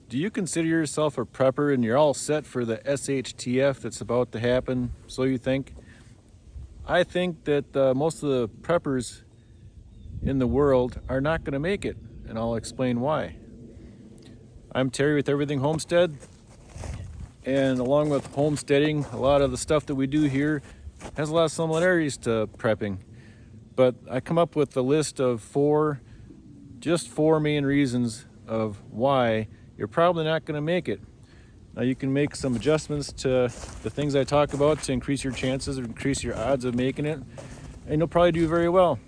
Do you consider yourself a prepper and you're all set for the S.H.T.F that's about to happen, so you think? I think that most of the preppers in the world are not going to make it, and I'll explain why. I'm Terry with Everything Homestead, and along with homesteading, a lot of the stuff that we do here has a lot of similarities to prepping. But I come up with a list of just four main reasons of why you're probably not going to make it. Now you can make some adjustments to the things I talk about to increase your chances or increase your odds of making it, and you'll probably do very well.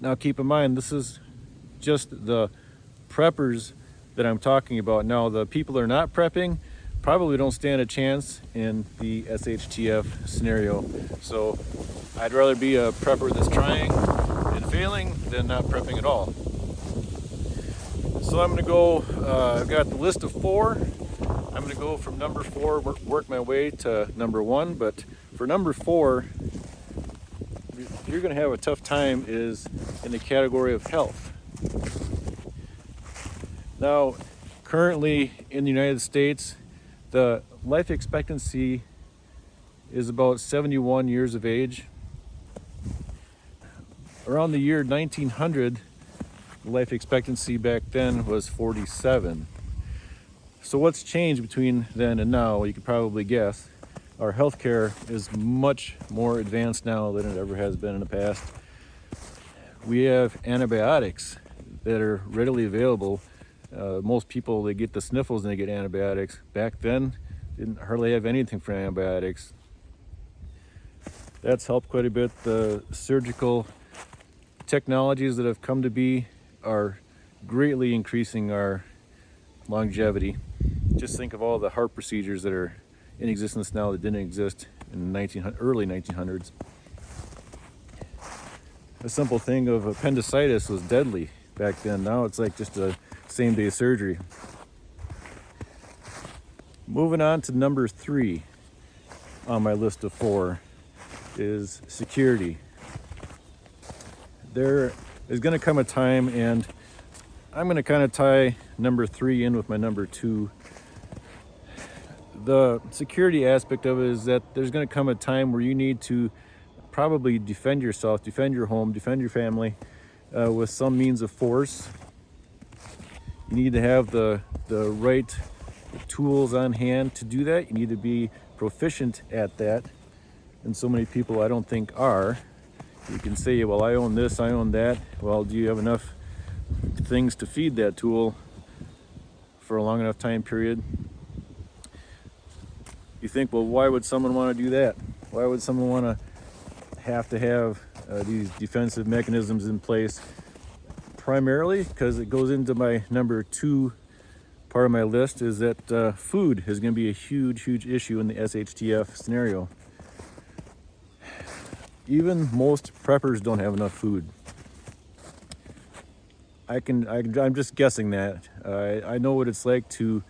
Now keep in mind, this is just the preppers that I'm talking about. Now the people that are not prepping probably don't stand a chance in the S.H.T.F scenario. So I'd rather be a prepper that's trying and failing than not prepping at all. So I'm going to go, I've got the list of four. I'm going to go from number four, work my way to number one. But for number four, you're going to have a tough time is in the category of health. Now, currently in the United States, the life expectancy is about 71 years of age. Around the year 1900, life expectancy back then was 47. So what's changed between then and now? Well, you could probably guess. Our healthcare is much more advanced now than it ever has been in the past. We have antibiotics that are readily available. Most people, they get the sniffles and they get antibiotics. Back then, didn't hardly have anything for antibiotics. That's helped quite a bit. The surgical technologies that have come to be are greatly increasing our longevity. Just think of all the heart procedures that are in existence now that didn't exist in early 1900s. A simple thing of appendicitis was deadly back then. Now it's like just a same-day surgery. Moving on to number three on my list of four is security. There is going to come a time, and I'm going to kind of tie number three in with my number two. The security aspect of it is that there's going to come a time where you need to probably defend yourself, defend your home, defend your family with some means of force. You need to have the right tools on hand to do that. You need to be proficient at that. And so many people I don't think are. You can say, well, I own this, I own that. Well, do you have enough things to feed that tool for a long enough time period? You think, well, why would someone want to do that? Why would someone want to have these defensive mechanisms in place? Primarily because it goes into my number two part of my list, is that food is going to be a huge issue in the S.H.T.F scenario. Even most preppers don't have enough food. I'm just guessing that. I know what it's like to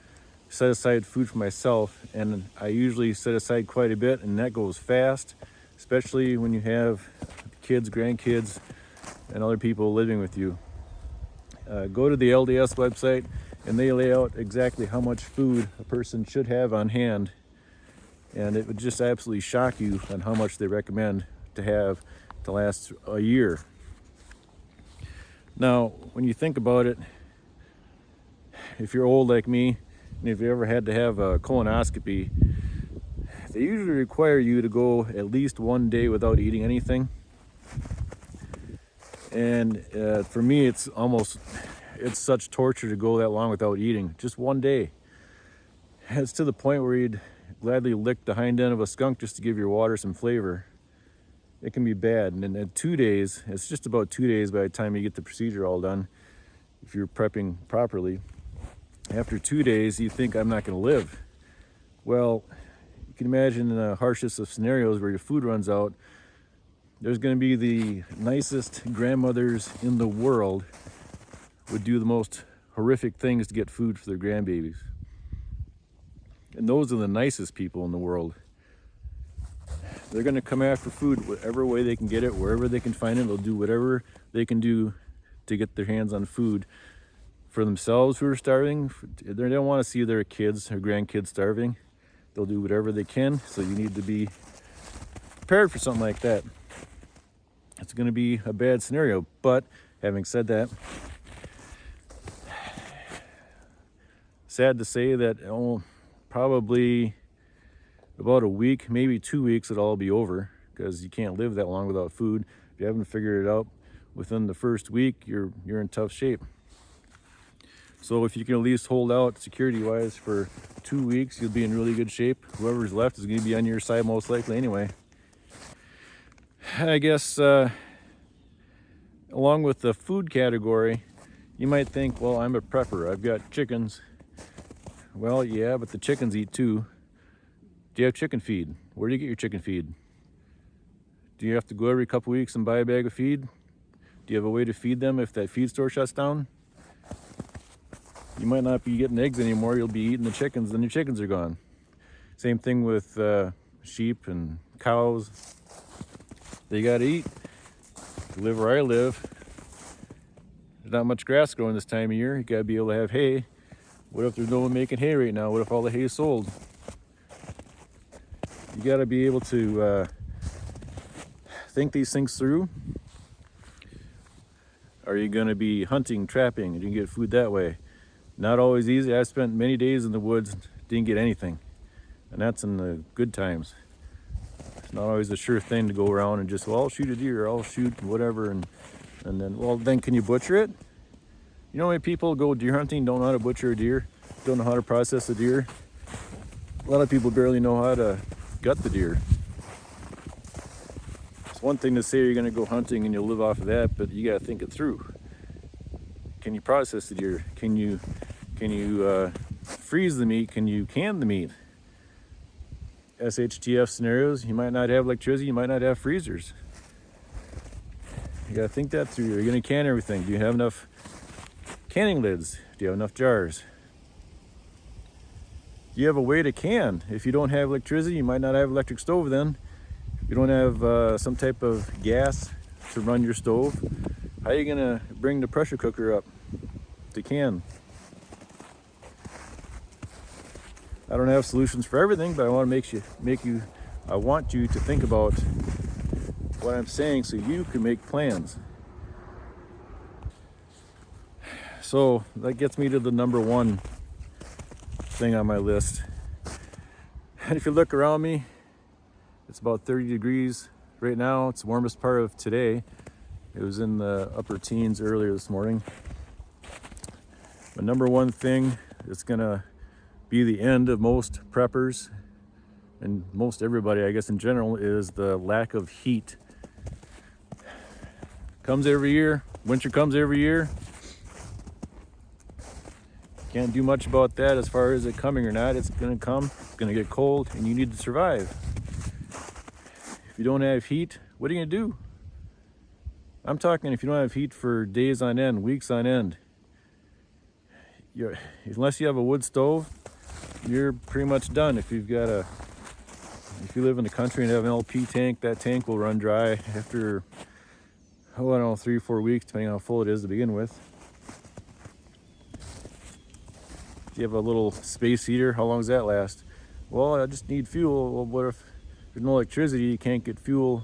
set aside food for myself, and I usually set aside quite a bit, and that goes fast, especially when you have kids, grandkids, and other people living with you. Go to the LDS website, and they lay out exactly how much food a person should have on hand, and it would just absolutely shock you on how much they recommend to have to last a year. Now, when you think about it, if you're old like me, and if you ever had to have a colonoscopy, they usually require you to go at least one day without eating anything. And for me, it's such torture to go that long without eating. Just one day. It's to the point where you'd gladly lick the hind end of a skunk just to give your water some flavor. It can be bad. And in 2 days, it's just about 2 days by the time you get the procedure all done, if you're prepping properly. After 2 days, you think, I'm not going to live. Well, you can imagine the harshest of scenarios where your food runs out. There's going to be the nicest grandmothers in the world would do the most horrific things to get food for their grandbabies. And those are the nicest people in the world. They're going to come after food whatever way they can get it, wherever they can find it. They'll do whatever they can do to get their hands on food for themselves who are starving. They don't want to see their kids or grandkids starving. They'll do whatever they can, so you need to be prepared for something like that. It's going to be a bad scenario, but having said that, sad to say that probably about a week, maybe 2 weeks, it'll all be over, because you can't live that long without food. If you haven't figured it out within the first week, you're in tough shape. So if you can at least hold out security-wise for 2 weeks, you'll be in really good shape. Whoever's left is going to be on your side most likely anyway. I guess along with the food category, you might think, well, I'm a prepper. I've got chickens. Well, yeah, but the chickens eat too. Do you have chicken feed? Where do you get your chicken feed? Do you have to go every couple weeks and buy a bag of feed? Do you have a way to feed them if that feed store shuts down? You might not be getting eggs anymore. You'll be eating the chickens, and your chickens are gone. Same thing with sheep and cows. They got to eat. If you live where I live, there's not much grass growing this time of year. You got to be able to have hay. What if there's no one making hay right now? What if all the hay is sold? You got to be able to think these things through. Are you going to be hunting, trapping, and you can get food that way? Not always easy. I spent many days in the woods, didn't get anything. And that's in the good times. It's not always a sure thing to go around and just, well, I'll shoot a deer, I'll shoot whatever, and then, well, then can you butcher it? You know how many people go deer hunting, don't know how to butcher a deer, don't know how to process a deer? A lot of people barely know how to gut the deer. It's one thing to say you're going to go hunting and you'll live off of that, but you got to think it through. Can you process the deer? Can you freeze the meat? Can you can the meat? S.H.T.F scenarios, you might not have electricity, you might not have freezers. You got to think that through. You're going to can everything. Do you have enough canning lids? Do you have enough jars? Do you have a way to can? If you don't have electricity, you might not have electric stove then. If you don't have some type of gas to run your stove, how are you going to bring the pressure cooker up to can? I don't have solutions for everything, but I want to I want you to think about what I'm saying so you can make plans. So that gets me to the number one thing on my list. And if you look around me, it's about 30 degrees right now. It's the warmest part of today. It was in the upper teens earlier this morning. The number one thing that's gonna be the end of most preppers and most everybody, I guess in general, is the lack of heat. Comes every year. Winter comes every year. Can't do much about that as far as it coming or not. It's gonna come, it's gonna get cold, and you need to survive. If you don't have heat, what are you gonna do? I'm talking if you don't have heat for days on end, weeks on end. Unless you have a wood stove, you're pretty much done. If you live in the country and have an LP tank, that tank will run dry after, I don't know, 3 or 4 weeks, depending on how full it is to begin with. If you have a little space heater, how long does that last? Well, I just need fuel. Well, what if there's no electricity? You can't get fuel.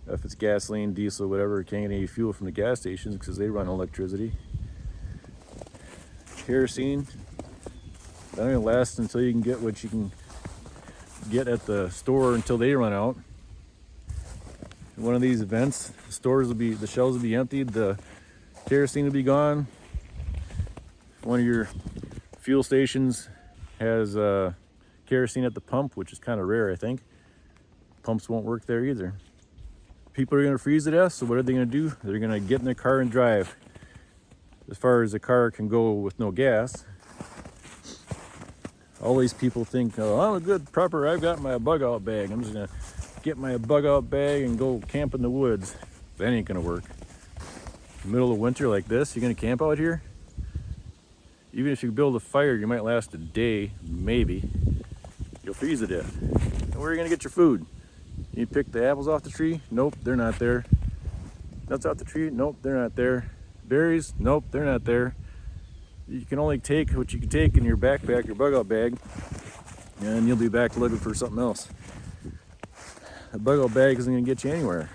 If it's gasoline, diesel, whatever, you can't get any fuel from the gas stations because they run electricity. Kerosene, that only lasts until you can get what you can get at the store until they run out. One of these events, the shelves will be emptied, the kerosene will be gone. One of your fuel stations has kerosene at the pump, which is kind of rare, I think. Pumps won't work there either. People are going to freeze to death, so what are they going to do? They're going to get in their car and drive. As far as a car can go with no gas. All these people think, oh, I'm a good prepper, I've got my bug out bag. I'm just going to get my bug out bag and go camp in the woods. That ain't going to work. In the middle of winter like this, you're going to camp out here? Even if you build a fire, you might last a day, maybe. You'll freeze to death. And where are you going to get your food? You pick the apples off the tree? Nope, they're not there. Nuts off the tree? Nope, they're not there. Berries? Nope, they're not there. You can only take what you can take in your backpack, your bug out bag, and you'll be back looking for something else. A bug out bag isn't going to get you anywhere.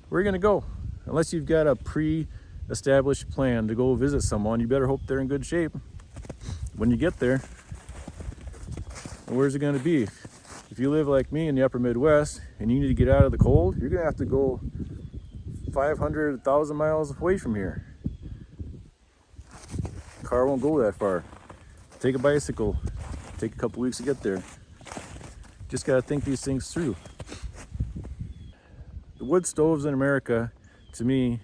Where are you going to go? Unless you've got a pre-established plan to go visit someone, you better hope they're in good shape. When you get there, where's it going to be? If you live like me in the upper Midwest and you need to get out of the cold, you're going to have to go 500, 1,000 miles away from here. Car won't go that far. Take a bicycle. Take a couple weeks to get there. Just got to think these things through. The wood stoves in America, to me,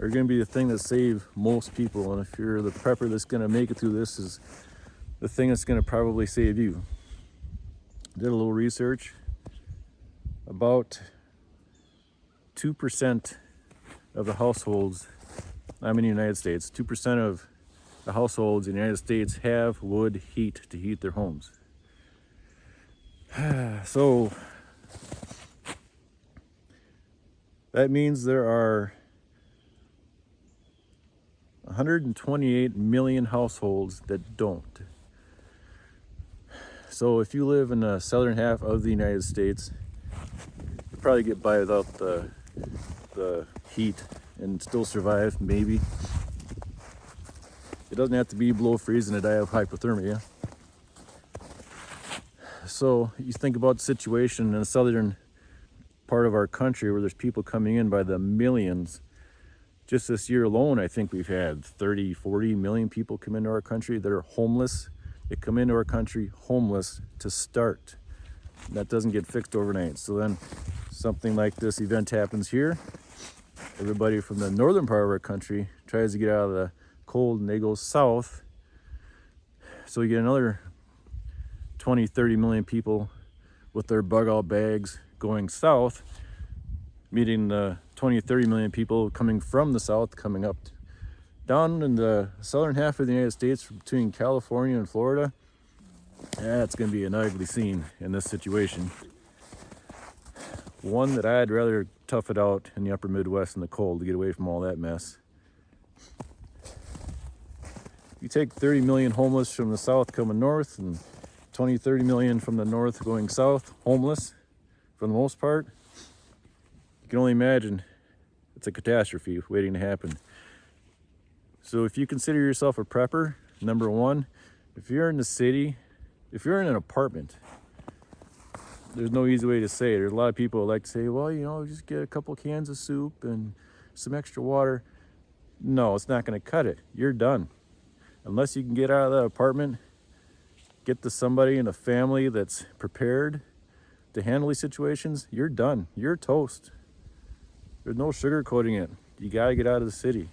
are going to be the thing that save most people. And if you're the prepper that's going to make it through this, is the thing that's going to probably save you. Did a little research. About 2% of the households, I'm in the United States, 2% of the households in the United States have wood heat to heat their homes. So that means there are 128 million households that don't. So if you live in the southern half of the United States, you'll probably get by without the heat and still survive, maybe. It doesn't have to be below freezing to die of hypothermia. So you think about the situation in the southern part of our country where there's people coming in by the millions. Just this year alone, I think we've had 30, 40 million people come into our country that are homeless. They come into our country homeless to start. That doesn't get fixed overnight. So then something like this event happens here. Everybody from the northern part of our country tries to get out of the cold and they go south. So you get another 20, 30 million people with their bug out bags going south, meeting the 20, 30 million people coming from the south, coming up down in the southern half of the United States between California and Florida. Yeah, it's going to be an ugly scene in this situation. One that I'd rather tough it out in the upper Midwest in the cold to get away from all that mess. You take 30 million homeless from the south coming north and 20, 30 million from the north going south, homeless for the most part. You can only imagine it's a catastrophe waiting to happen. So if you consider yourself a prepper, number one, if you're in the city, if you're in an apartment, there's no easy way to say it. There's a lot of people that like to say, well, you know, just get a couple cans of soup and some extra water. No, it's not going to cut it. You're done. Unless you can get out of that apartment, get to somebody in a family that's prepared to handle these situations, you're done. You're toast. There's no sugarcoating it. You got to get out of the city.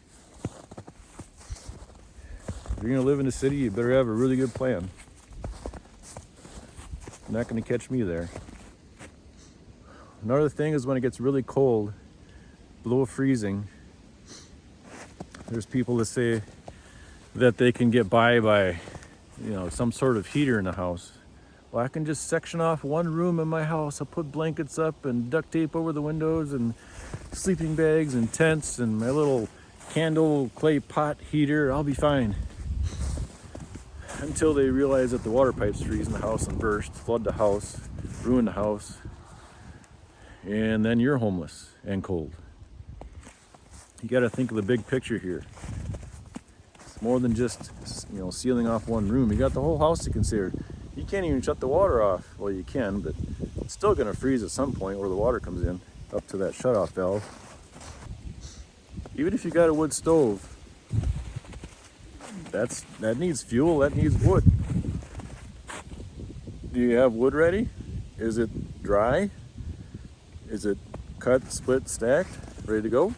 If you're going to live in the city, you better have a really good plan. You're not going to catch me there. Another thing is when it gets really cold, below freezing, there's people that say that they can get by, you know, some sort of heater in the house. Well, I can just section off one room in my house. I'll put blankets up and duct tape over the windows and sleeping bags and tents and my little candle clay pot heater. I'll be fine. Until they realize that the water pipes freeze in the house and burst, flood the house, ruin the house, and then you're homeless and cold. You got to think of the big picture here. It's more than just, you know, sealing off one room. You got the whole house to consider. You can't even shut the water off. Well, you can, but it's still going to freeze at some point where the water comes in up to that shutoff valve. Even if you got a wood stove, that needs fuel, that needs wood. Do you have wood ready? Is it dry? Is it cut, split, stacked, ready to go?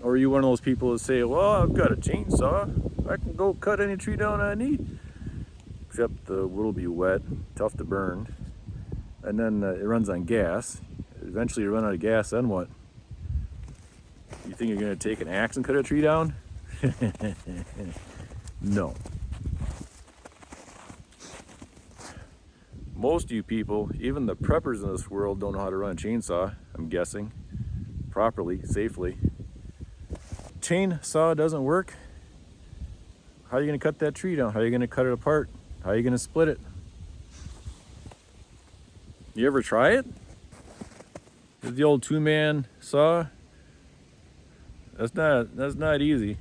Or are you one of those people that say, well, I've got a chainsaw, I can go cut any tree down I need? Except the wood will be wet, tough to burn, and then it runs on gas. Eventually you run out of gas, then what? You think you're going to take an axe and cut a tree down? No. Most of you people, even the preppers in this world, don't know how to run a chainsaw, I'm guessing, properly, safely. chainsaw doesn't work, how are you going to cut that tree down? How are you going to cut it apart? How are you going to split it? You ever try it? The old two-man saw, that's not easy.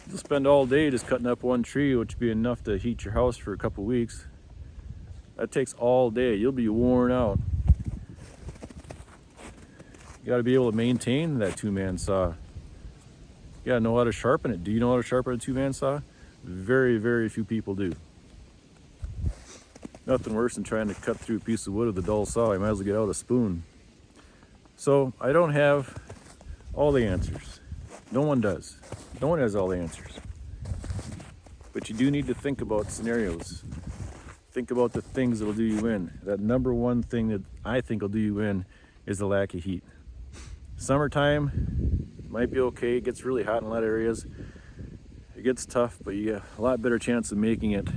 You'll spend all day just cutting up one tree, which would be enough to heat your house for a couple weeks. That takes all day. You'll be worn out. You got to be able to maintain that two-man saw. You got to know how to sharpen it. Do you know how to sharpen a two-man saw? Very, very few people do. Nothing worse than trying to cut through a piece of wood with a dull saw. You might as well get out a spoon. So I don't have all the answers. No one does. No one has all the answers. But you do need to think about scenarios. Think about the things that will do you in. That number one thing that I think will do you in is the lack of heat. Summertime might be okay. It gets really hot in a lot of areas. It gets tough, but you get a lot better chance of making it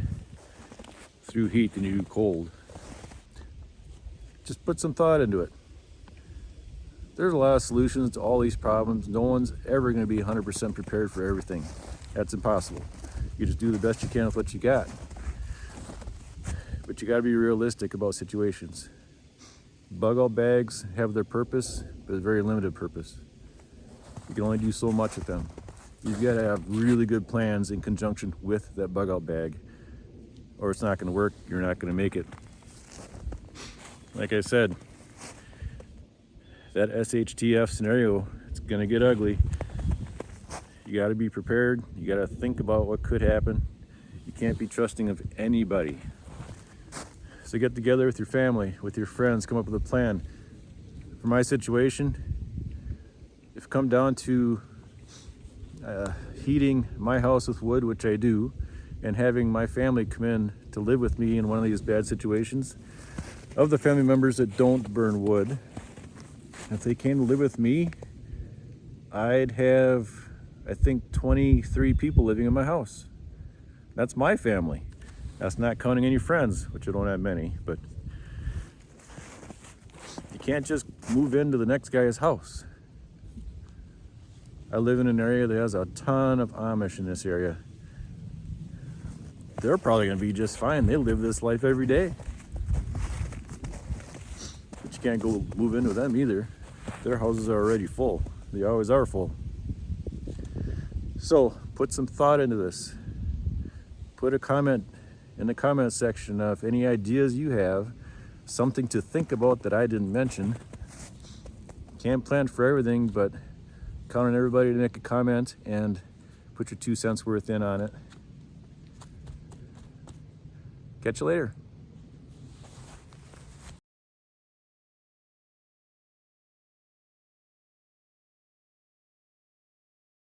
through heat than you do cold. Just put some thought into it. There's a lot of solutions to all these problems. No one's ever going to be 100% prepared for everything. That's impossible. You just do the best you can with what you got. But you got to be realistic about situations. Bug out bags have their purpose, but a very limited purpose. You can only do so much with them. You've got to have really good plans in conjunction with that bug out bag, or it's not going to work. You're not going to make it. Like I said, that S.H.T.F scenario, it's going to get ugly. You got to be prepared. You got to think about what could happen. You can't be trusting of anybody. So get together with your family, with your friends, come up with a plan. For my situation, if it come down to heating my house with wood, which I do, and having my family come in to live with me in one of these bad situations, of the family members that don't burn wood, if they came to live with me, I'd have, I think, 23 people living in my house. That's my family. That's not counting any friends, which I don't have many, but you can't just move into the next guy's house. I live in an area that has a ton of Amish in this area. They're probably going to be just fine. They live this life every day. But you can't go move in with them either. Their houses are already full. They always are full. So put some thought into this. Put a comment in the comment section of any ideas you have, something to think about that I didn't mention. Can't plan for everything, but count on everybody to make a comment and put your 2 cents worth in on it. Catch you later.